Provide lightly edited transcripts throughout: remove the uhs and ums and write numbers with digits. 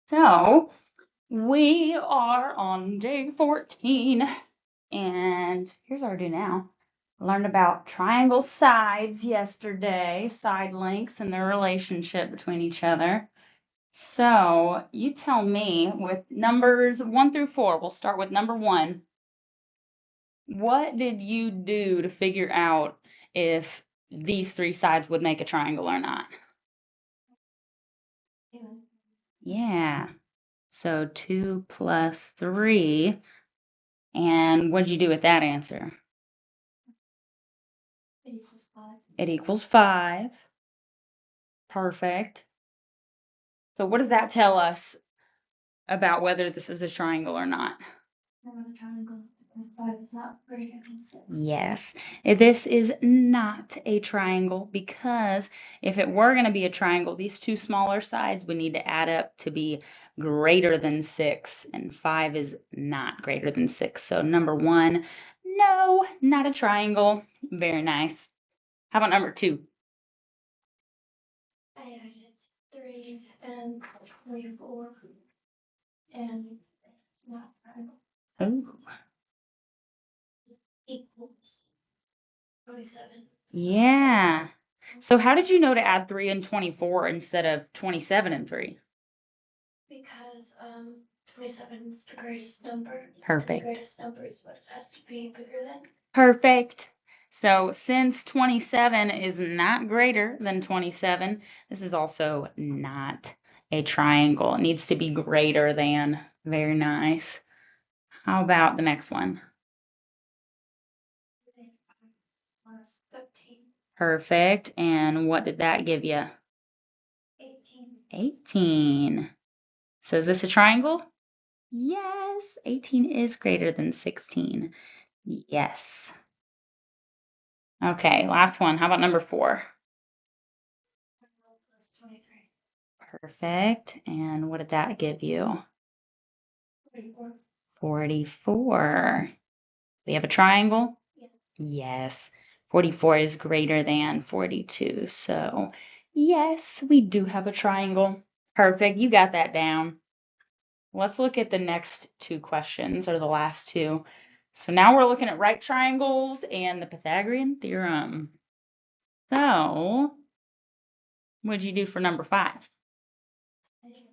So we are on day 14, and here's our do now. Learned about triangle sides yesterday, side lengths and their relationship between each other. So you tell me with numbers 1 through 4, we'll start with number 1. What did you do to figure out if these 3 sides would make a triangle or not? Yeah. So 2 plus 3. And what'd you do with that answer? It equals 5. Perfect. So what does that tell us about whether this is a triangle or not? Yes, this is not a triangle because if it were going to be a triangle, these 2 smaller sides would need to add up to be greater than 6, and 5 is not greater than 6. So number 1, no, not a triangle. Very nice. How about number 2? I added 3 and 24, and it's not a triangle. Oh. Equals 27. Yeah. So how did you know to add 3 and 24 instead of 27 and 3? Because 27 is the greatest number. Perfect. The greatest number is what has to be bigger than. Perfect. So since 27 is not greater than 27, this is also not a triangle. It needs to be greater than. Very nice. How about the next one? Plus 13. Perfect. And what did that give you? 18. 18. So is this a triangle? Yes, 18 is greater than 16. Yes. Okay, last one. How about number 4? Plus 23. Perfect. And what did that give you? 44. 44. We have a triangle? Yes. Yes. 44 is greater than 42. So, yes, we do have a triangle. Perfect. You got that down. Let's look at the next 2 questions, or the last 2. So now we're looking at right triangles and the Pythagorean theorem. So, what did you do for number 5? I did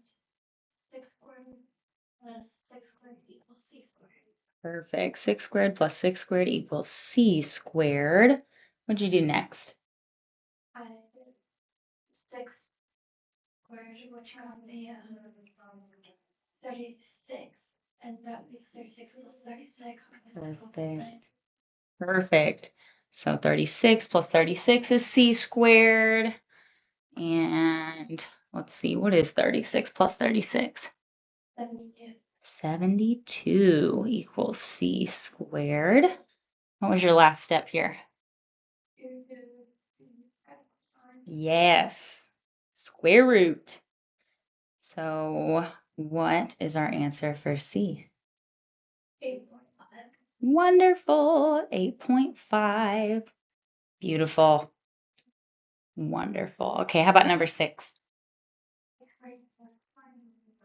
6 squared plus 6 squared equals c squared. Perfect. 6 squared plus 6 squared equals c squared. What'd you do next? I did 6 squared, which got me 36. And that makes 36 plus 36. Perfect. Perfect. So 36 plus 36 is c squared. And let's see, what is 36 plus 36? 72. 72 equals c squared. What was your last step here? Yes, square root. So what is our answer for C? 8.5. Wonderful, 8.5. Beautiful. Wonderful. Okay, how about number 6?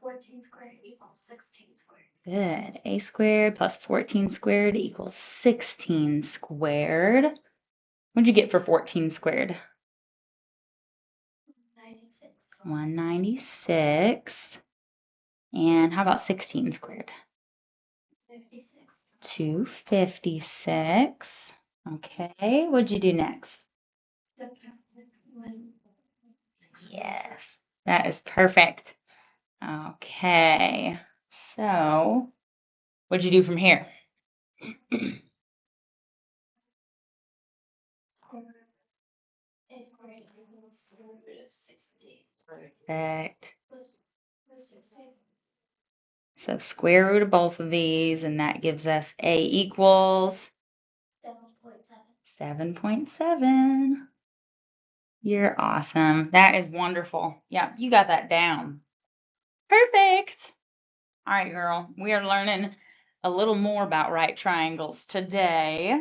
14 squared equals 16 squared. Good. A squared plus 14 squared equals 16 squared. What'd you get for 14 squared? 96. 196. And how about 16 squared? 56. 256. Okay, what'd you do next? Yes, that is perfect. Okay, so what'd you do from here? Perfect. So square root of both of these, and that gives us A equals 7.7. 7.7. You're awesome. That is wonderful. Yeah, you got that down. Perfect. All right, girl. We are learning a little more about right triangles today.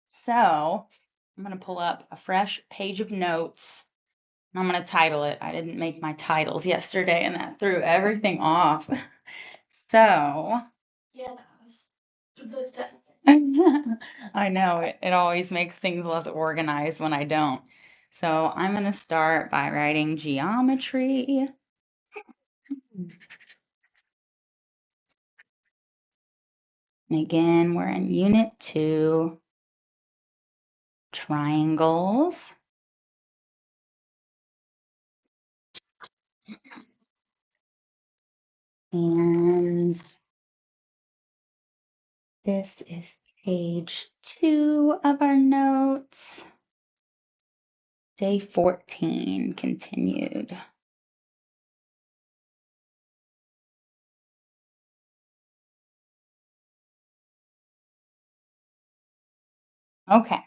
So I'm going to pull up a fresh page of notes. I'm going to title it. I didn't make my titles yesterday, and that threw everything off. So, Yeah, that was the I know it always makes things less organized when I don't. So, I'm going to start by writing geometry. And again, we're in Unit 2, triangles. And this is page 2 of our notes. Day 14 continued. Okay,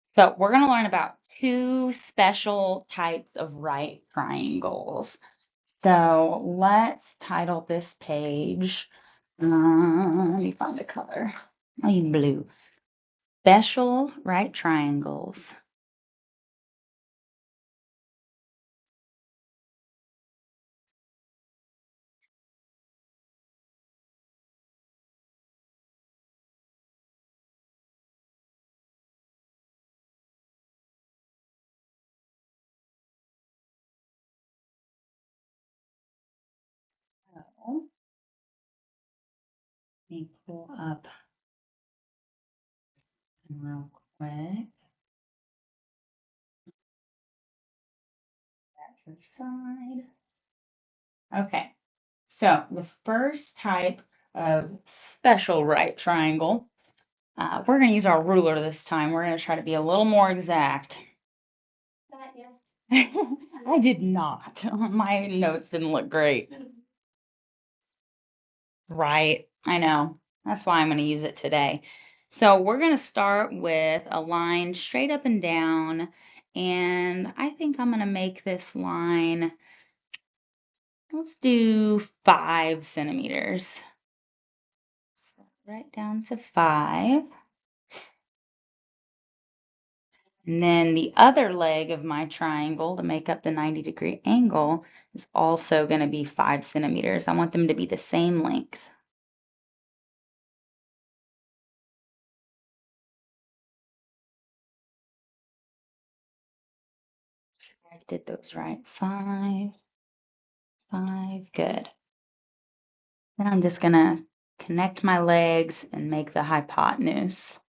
so we're going to learn about two special types of right triangles. So let's title this page. Let me find a color. I'll use blue. Special right triangles. So let me pull up real quick. That's the side. Okay, so the first type of special right triangle, we're going to use our ruler this time. We're going to try to be a little more exact. that, yes. I did not. My notes didn't look great. Right, I know. That's why I'm going to use it today. So we're going to start with a line straight up and down, and I think I'm going to make this line, let's do 5 centimeters. So right down to 5. And then the other leg of my triangle to make up the 90-degree angle is also going to be 5 centimeters. I want them to be the same length. I did those right. 5, 5, good. Then I'm just going to connect my legs and make the hypotenuse.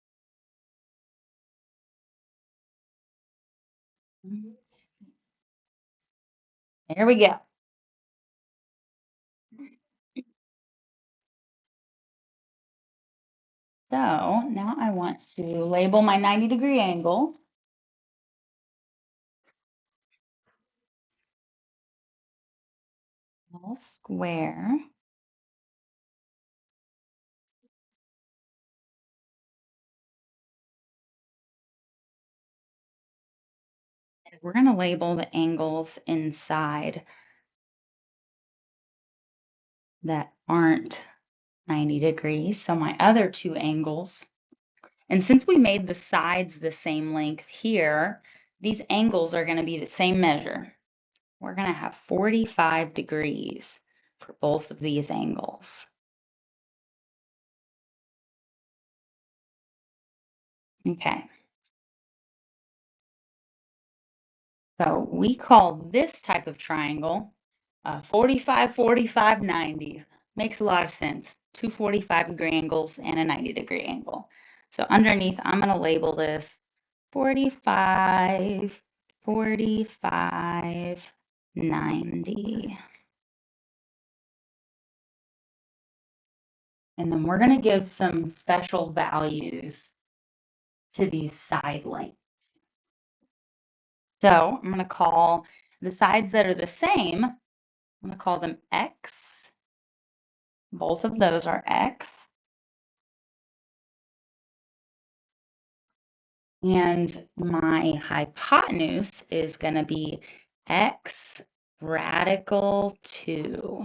There we go. So now I want to label my 90-degree angle. A little square. And we're going to label the angles inside that aren't 90 degrees. So my other two angles, and since we made the sides the same length here, these angles are going to be the same measure. We're going to have 45 degrees for both of these angles. Okay. So we call this type of triangle 45, 45, 90. Makes a lot of sense. Two 45-degree angles and a 90-degree angle. So underneath, I'm going to label this 45, 45, 90. And then we're going to give some special values to these side lengths. So I'm going to call the sides that are the same, I'm going to call them X. Both of those are X. And my hypotenuse is going to be X radical 2.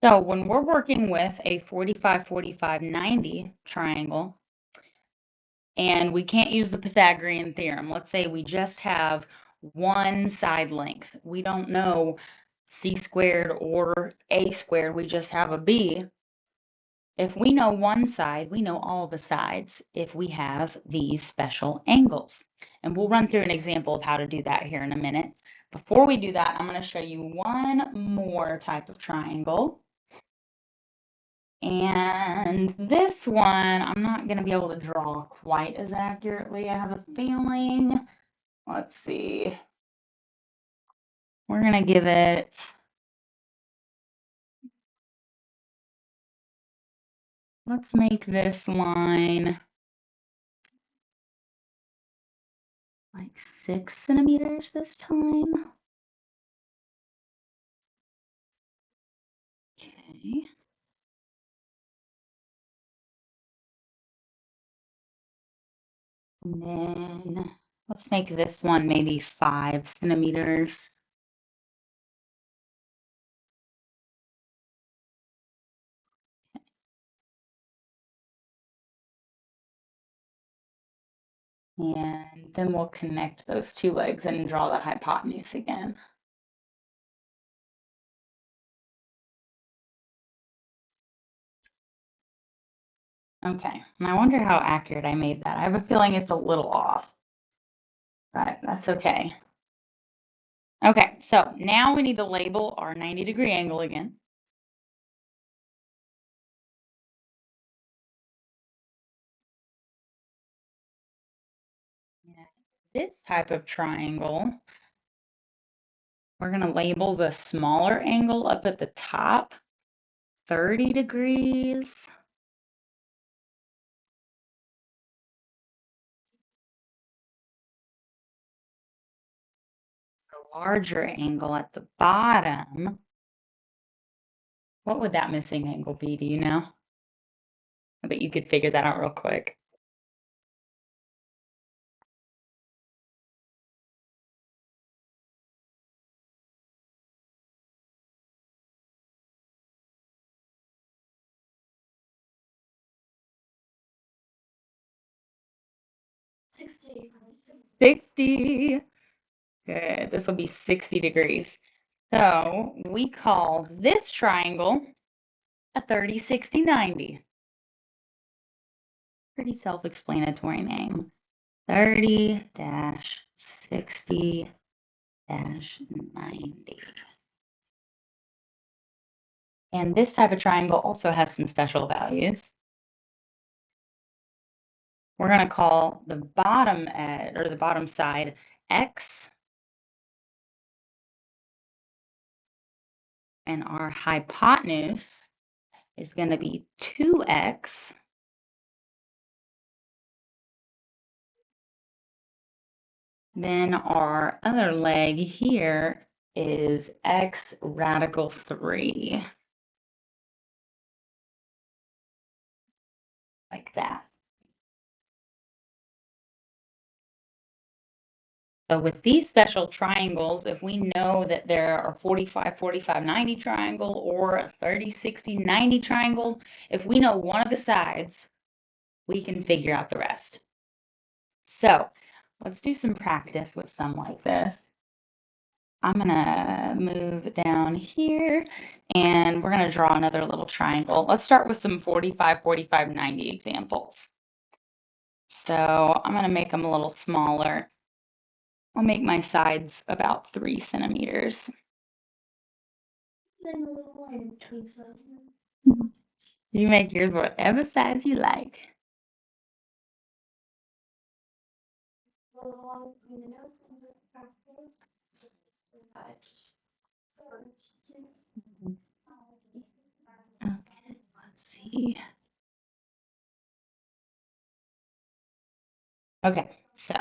So when we're working with a 45, 45, 90 triangle, and we can't use the Pythagorean theorem. Let's say we just have one side length. We don't know c squared or a squared. We just have a b. If we know one side, we know all the sides if we have these special angles. And we'll run through an example of how to do that here in a minute. Before we do that, I'm going to show you one more type of triangle. And this one, I'm not going to be able to draw quite as accurately, I have a feeling. Let's see. We're going to give it, let's make this line like 6 centimeters this time. Okay. And then let's make this one maybe 5 centimeters. And then we'll connect those two legs and draw the hypotenuse again. Okay, and I wonder how accurate I made that. I have a feeling it's a little off, but that's okay. Okay, so now we need to label our 90-degree angle again. This type of triangle, we're going to label the smaller angle up at the top 30 degrees. The larger angle at the bottom, what would that missing angle be? Do you know? I bet you could figure that out real quick. $60. 60. Good. This will be 60 degrees. So we call this triangle a 30, 60, 90. Pretty self-explanatory name. 30-60-90. And this type of triangle also has some special values. We're going to call the bottom edge, or the bottom side, x, and our hypotenuse is going to be 2x. Then our other leg here is x radical 3. Like that. So with these special triangles, if we know that there are 45, 45, 90 triangle or a 30, 60, 90 triangle, if we know one of the sides, we can figure out the rest. So let's do some practice with some like this. I'm going to move down here and we're going to draw another little triangle. Let's start with some 45, 45, 90 examples. So I'm going to make them a little smaller. I'll make my sides about 3 centimeters. Then a little line between them. You make yours whatever size you like. Along the nose and the backwards. So that just Okay, let's see. Okay, so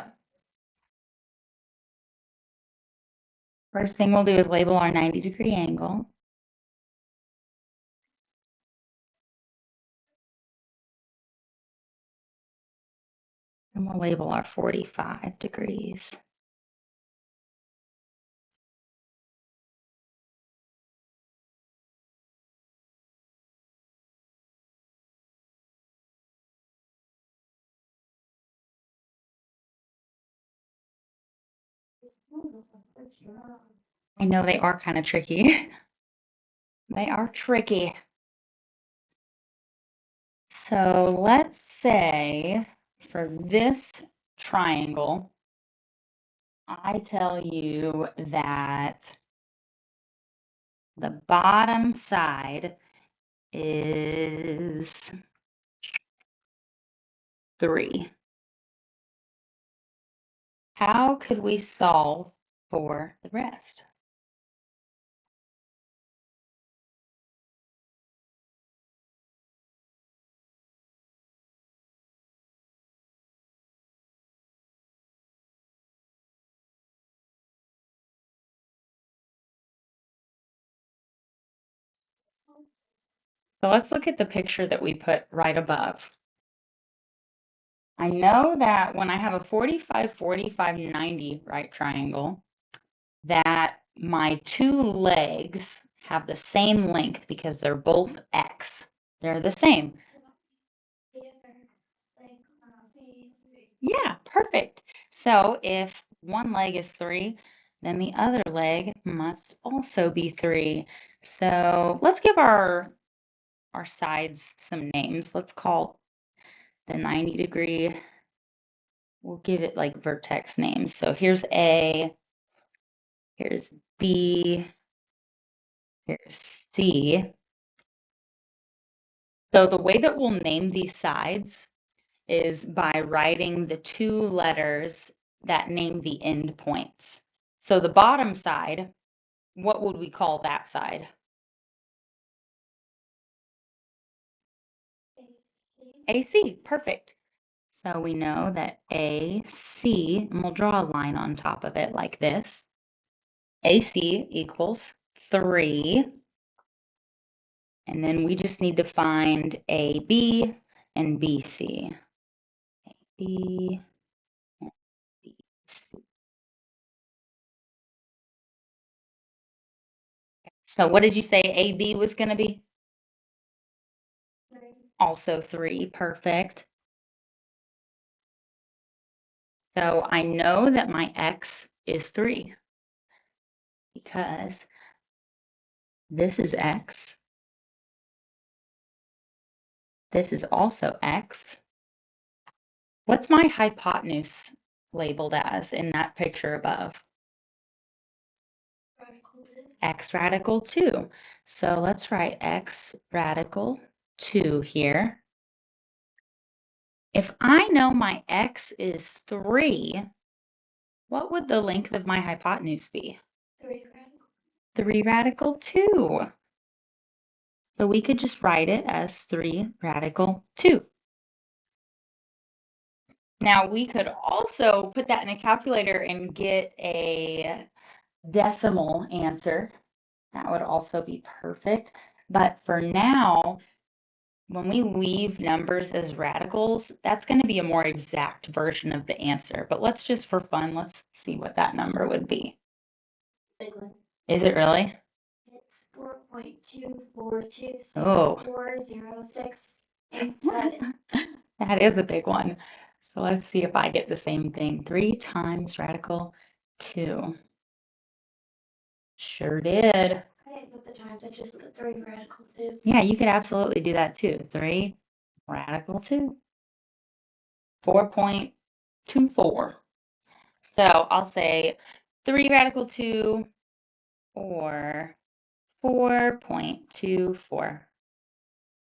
first thing we'll do is label our 90-degree angle. And we'll label our 45 degrees. I know they are kind of tricky. They are tricky. So let's say for this triangle, I tell you that the bottom side is 3. How could we solve for the rest? So let's look at the picture that we put right above. I know that when I have a 45, 45, 90 right triangle, that my two legs have the same length because they're both x. They're the same. Yeah, perfect. So if one leg is 3, then the other leg must also be 3. So let's give our sides some names. Let's call the 90-degree, we'll give it like vertex names. So here's A, here's B, here's C. So the way that we'll name these sides is by writing the two letters that name the end points. So the bottom side, what would we call that side? AC, perfect. So we know that AC, and we'll draw a line on top of it like this. AC equals 3. And then we just need to find AB and BC. AB and BC. So what did you say AB was going to be? Also 3, perfect. So I know that my X is 3 because this is X. This is also X. What's my hypotenuse labeled as in that picture above? X radical 2. So let's write X radical 2 here. If I know my X is 3, what would the length of my hypotenuse be? 3 radical 2. So we could just write it as 3 radical 2. Now we could also put that in a calculator and get a decimal answer. That would also be perfect. But for now, when we leave numbers as radicals, that's going to be a more exact version of the answer. But let's just for fun, let's see what that number would be. Big one. Is it really? It's 4.2426 Oh. 40687. That is a big one. So let's see if I get the same thing. 3 times radical 2. Sure did. I didn't put the times, I just put 3 radical 2. Yeah, you could absolutely do that too. 3 radical 2. 4.24. So I'll say 3 radical 2 or 4.24.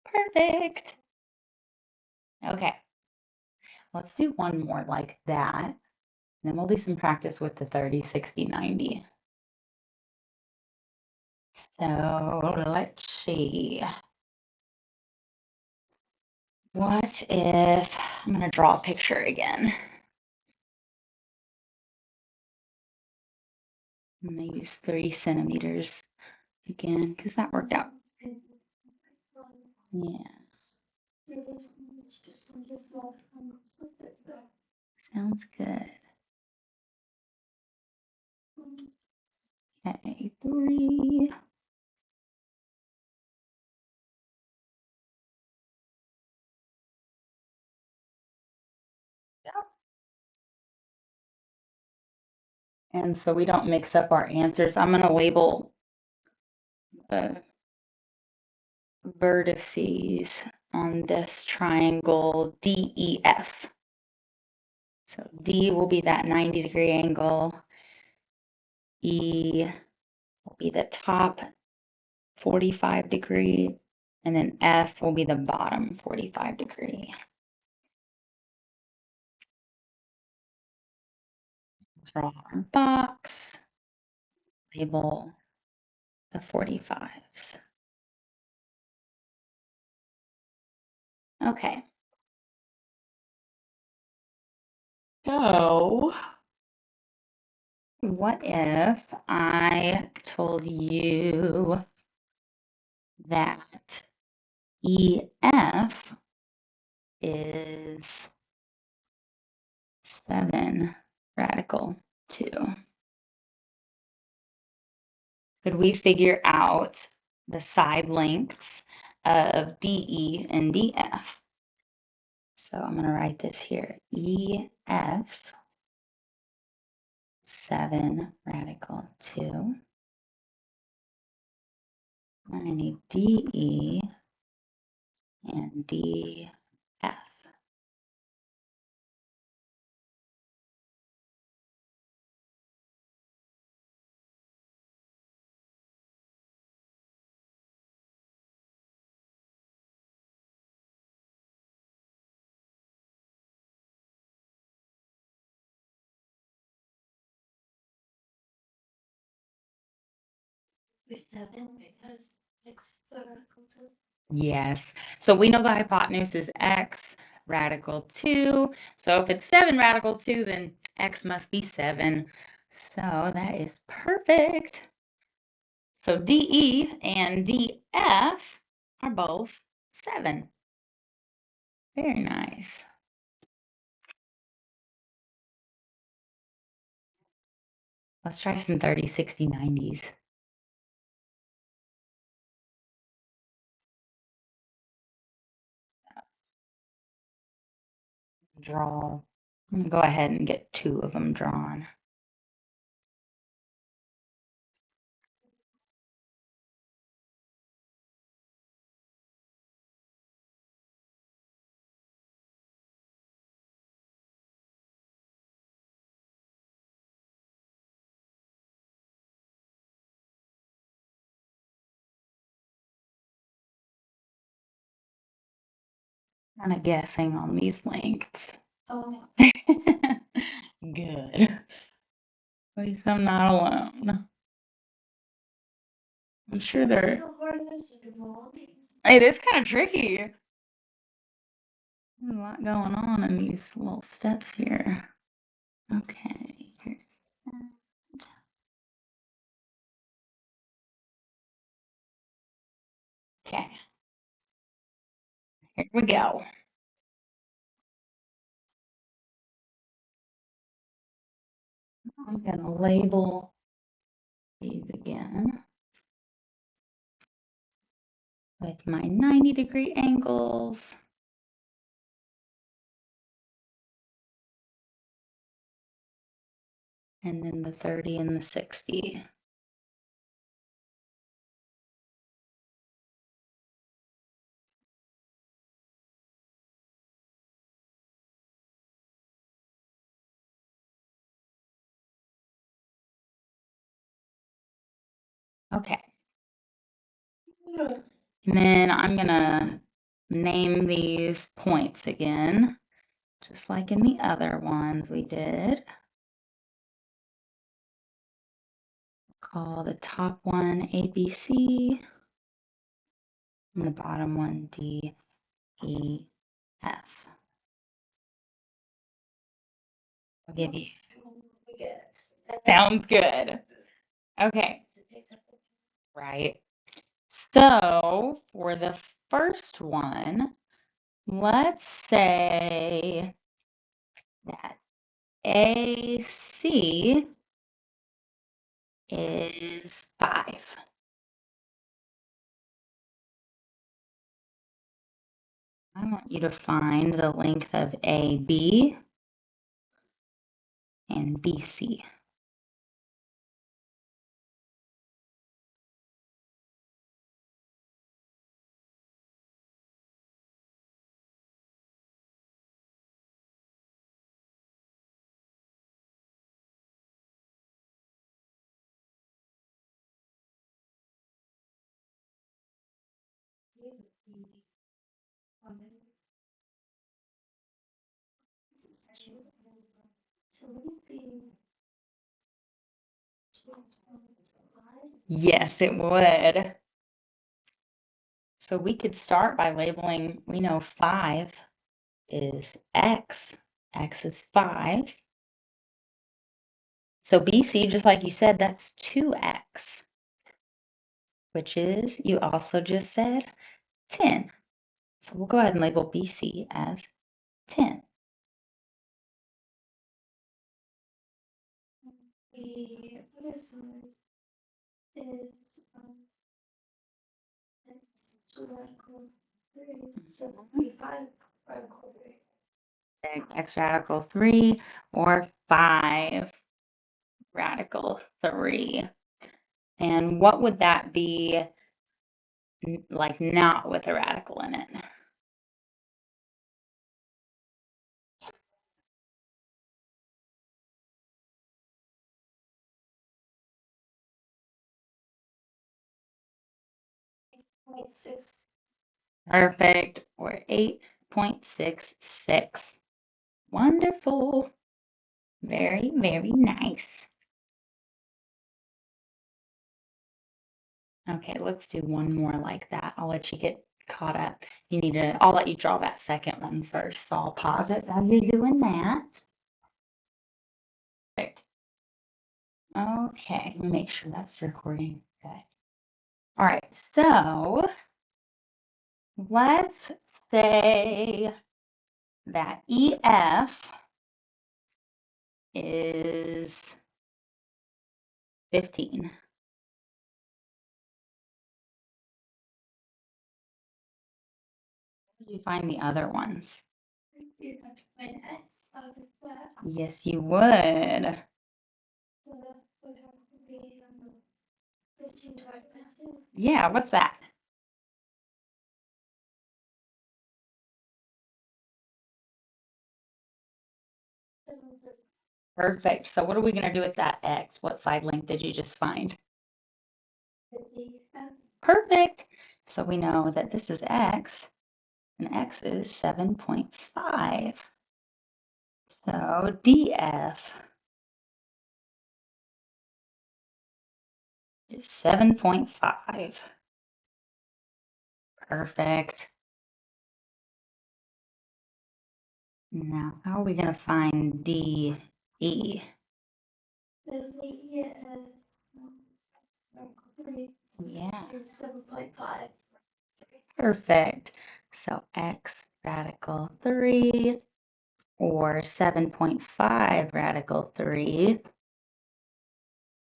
Perfect. Okay, let's do one more like that. Then we'll do some practice with the 30, 60, 90. So let's see. What if I'm going to draw a picture again? I'm going to use 3 centimeters again because that worked out. Yes, sounds good. Okay, 3. And so we don't mix up our answers, I'm going to label the vertices on this triangle DEF. So D will be that 90-degree angle. E will be the top 45-degree, and then F will be the bottom 45-degree. Draw our box, label the 45s. Okay. So, what if I told you that EF is 7 radical 2? Could we figure out the side lengths of DE and DF? So I'm going to write this here. EF 7 radical 2. I need DE and DF. With 7 because it's the radical 2. Yes. So we know the hypotenuse is x radical 2. So if it's 7 radical 2, then x must be 7. So that is perfect. So DE and DF are both 7. Very nice. Let's try some 30, 60, 90s. Draw. I'm going to go ahead and get 2 of them drawn. I'm kind of guessing on these lengths. Oh, Good. At least I'm not alone. I'm sure the they're. hardness of all these. It is kind of tricky. There's a lot going on in these little steps here. Okay, here's that. Okay, here we go. I'm gonna label these again with my 90-degree angles. And then the 30 and the 60. Okay. And then I'm gonna name these points again, just like in the other ones we did. Call the top one ABC and the bottom one D, E, F. I'll give you. That sounds good. Okay, right. So for the first one, let's say that AC is 5. I want you to find the length of AB and BC. Yes, it would. So we could start by labeling, we know 5 is x. X is 5. So BC, just like you said, that's 2x, which is, you also just said, 10. So we'll go ahead and label BC as 10. The other side is it's radical 3, so it'll be 5 radical 3. X radical 3 or 5 radical 3. And what would that be like not with a radical in it? Point 6. Perfect. Or 8.66. Wonderful. Very, very nice. Okay, let's do one more like that. I'll let you get caught up. I'll let you draw that second one first. So I'll pause it while you're doing that. Perfect. Okay, let me make sure that's recording. Good. All right, so let's say that EF is 15. How do you find the other ones? You have to find x out of that. Yes, you would. So that would have to be 15 divided by 2. Yeah, what's that? Perfect. So what are we going to do with that x? What side length did you just find? 50. Perfect. So we know that this is x, and x is 7.5. So DF is 7.5. Perfect. Now, how are we going to find DE? The is radical 3. Yeah, Is 7.5. perfect. So x radical 3 or 7.5 radical 3.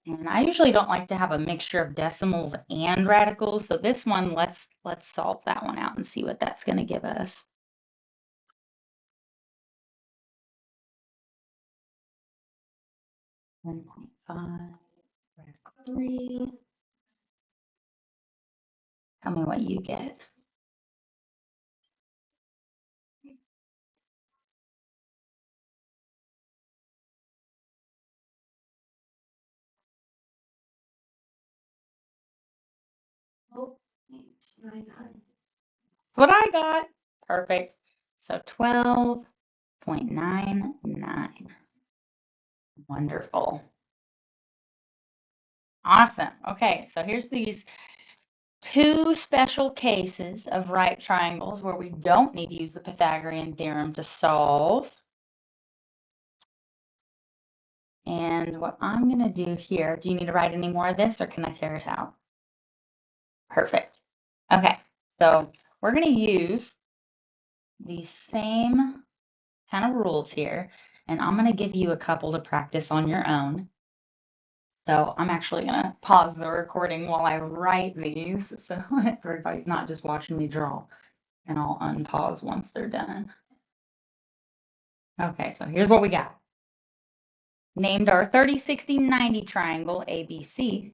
And I usually don't like to have a mixture of decimals and radicals, so this one, let's solve that one out and see what that's going to give us. 1.5 radical 3. Tell me what you get. Oh, 899. That's what I got. Perfect. So 12.99. Wonderful. Awesome. Okay, so here's these 2 special cases of right triangles where we don't need to use the Pythagorean theorem to solve. And what I'm going to do here, do you need to write any more of this or can I tear it out? Perfect. Okay, so we're going to use these same kind of rules here, and I'm going to give you a couple to practice on your own. So I'm actually going to pause the recording while I write these so everybody's not just watching me draw, and I'll unpause once they're done. Okay, so here's what we got. Named our 30, 60, 90 triangle ABC.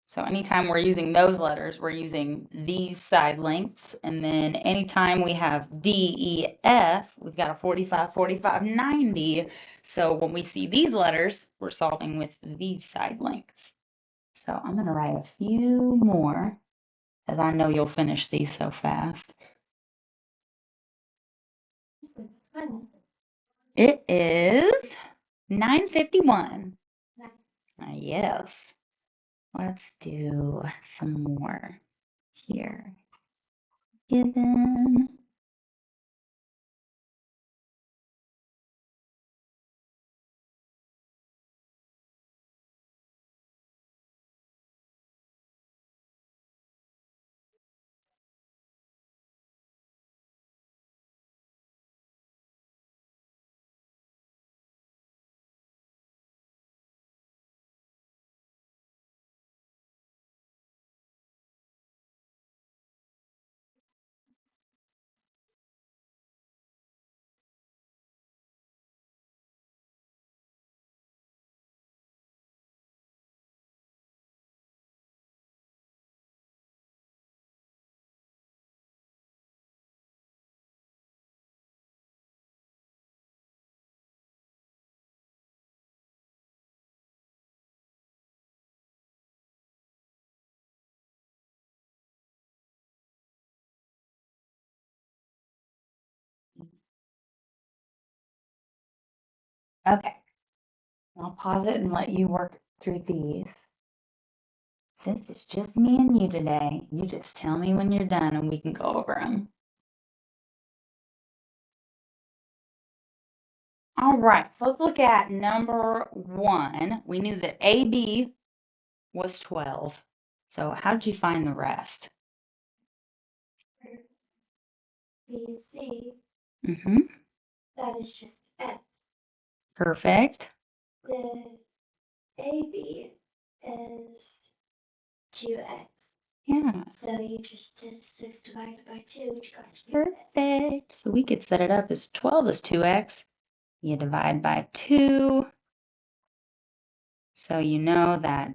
So anytime we're using those letters, we're using these side lengths. And then anytime we have DEF, we've got a 45, 45, 90. So when we see these letters, we're solving with these side lengths. So I'm going to write a few more as I know you'll finish these so fast. It is 9:51. Yes. Let's do some more here. Given. Okay. I'll pause it and let you work through these. Since it's just me and you today, you just tell me when you're done and we can go over them. All right, so let's look at number 1. We knew that AB was 12. So how did you find the rest? BC, Mm-hmm. that is just X. Perfect. The AB is 2X. Yeah. So you just did 6 divided by 2, which got you Perfect. So we could set it up as 12 is 2x. You divide by 2. So you know that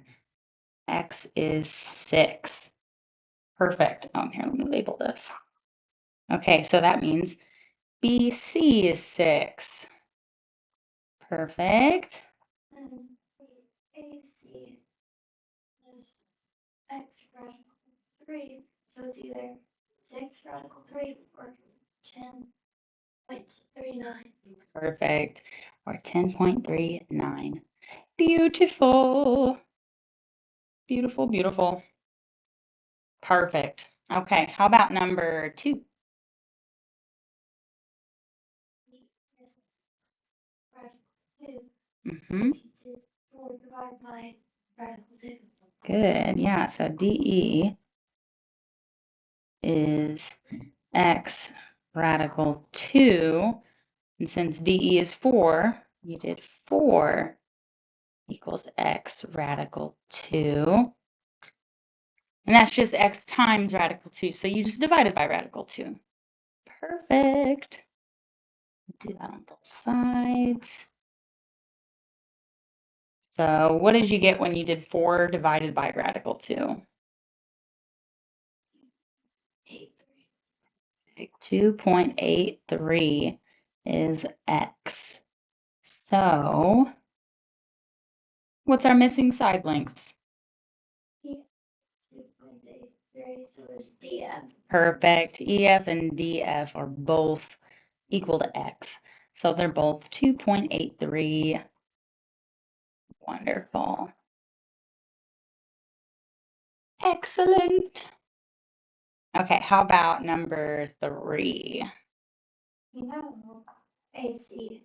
x is 6. Perfect. Oh, here, let me label this. Okay, so that means BC is 6. Perfect. And AC is X radical 3, so it's either 6 radical 3 or 10.39. Perfect. Or 10.39. Beautiful. Beautiful, beautiful. Perfect. Okay, how about number 2? Is radical 2. Mm-hmm. If you did 4 divided by radical 2. Good. Yeah, so DE is x radical 2. And since DE is 4, you did 4 equals x radical 2. And that's just x times radical 2. So you just divided by radical 2. Perfect. Do that on both sides. So what did you get when you did 4 divided by radical 2? 2.83 is x. So what's our missing side lengths? 2.83, so it's DF. Perfect. EF and DF are both equal to x. So they're both 2.83. Wonderful. Excellent. Okay, how about number 3? You know AC,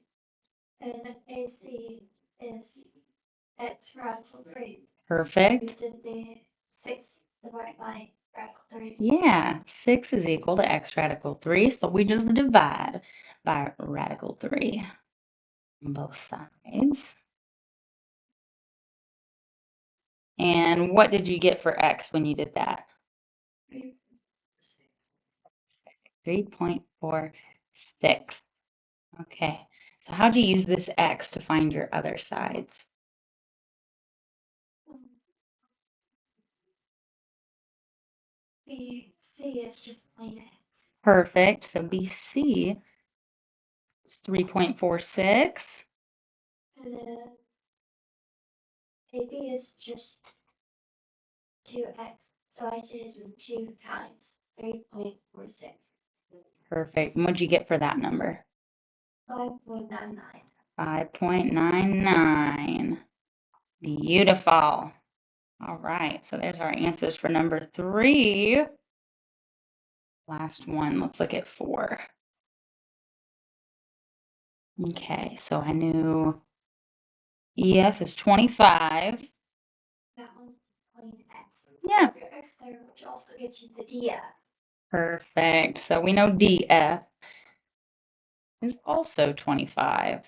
and AC is X radical 3. Perfect. We did the 6 divided by radical 3. Yeah, 6 is equal to x radical 3, so we just divide by radical 3 on both sides. And what did you get for x when you did that? 3.46. Okay, so how'd you use this x to find your other sides? BC is just plain X. Perfect, so BC is 3.46. And then AB is just 2X. So I did 2 times 3.46. Perfect. And what'd you get for that number? 5.99. 5.99. Beautiful. All right, so there's our answers for number 3. Last one, let's look at 4. Okay, so I knew EF is 25. That one's plain X. Yeah. Your X there, which also gets you the DF. Perfect. So we know DF is also 25.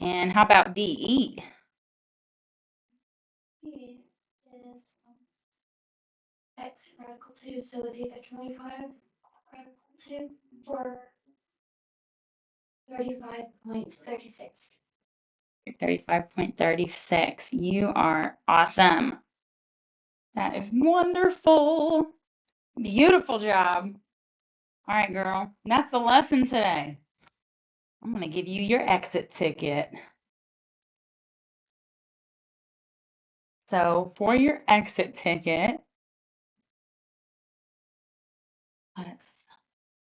And how about DE? Is X radical 2, so it's either 25 radical 2 or 35.36. 35.36. You are awesome. That is wonderful. Beautiful job. All right, girl. That's the lesson today. I'm going to give you your exit ticket. So for your exit ticket, let's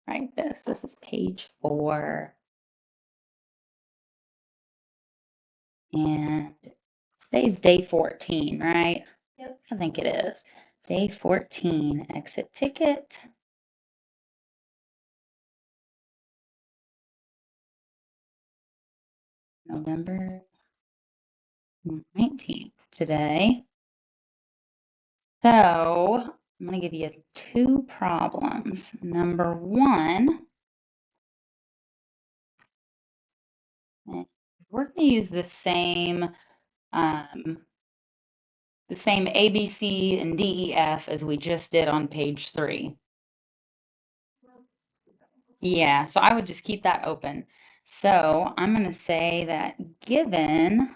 write this. This is page 4. And today's day 14, right? Yep. I think it is. Day 14, exit ticket. November 19th today. So I'm going to give you 2 problems. Number 1, we're going to use the same A, B, C, and D, E, F as we just did on page 3. Yeah, so I would just keep that open. So I'm going to say that given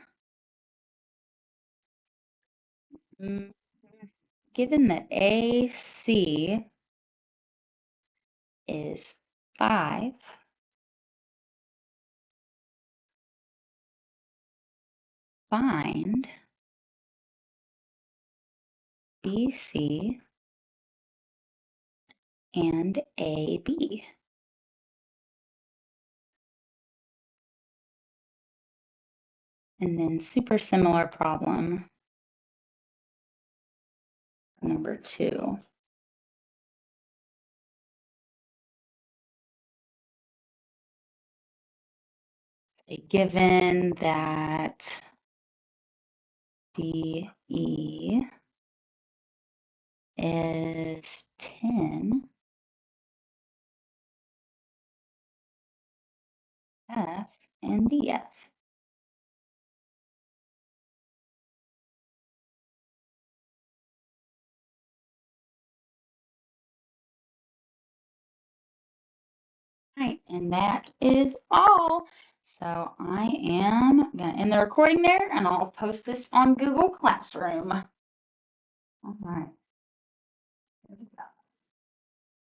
that AC is 5, find BC and AB. And then super similar problem number 2. Given that DE is 10, F and DF. Right, and that is all. So I am going to end the recording there, and I'll post this on Google Classroom. All right. Here we go.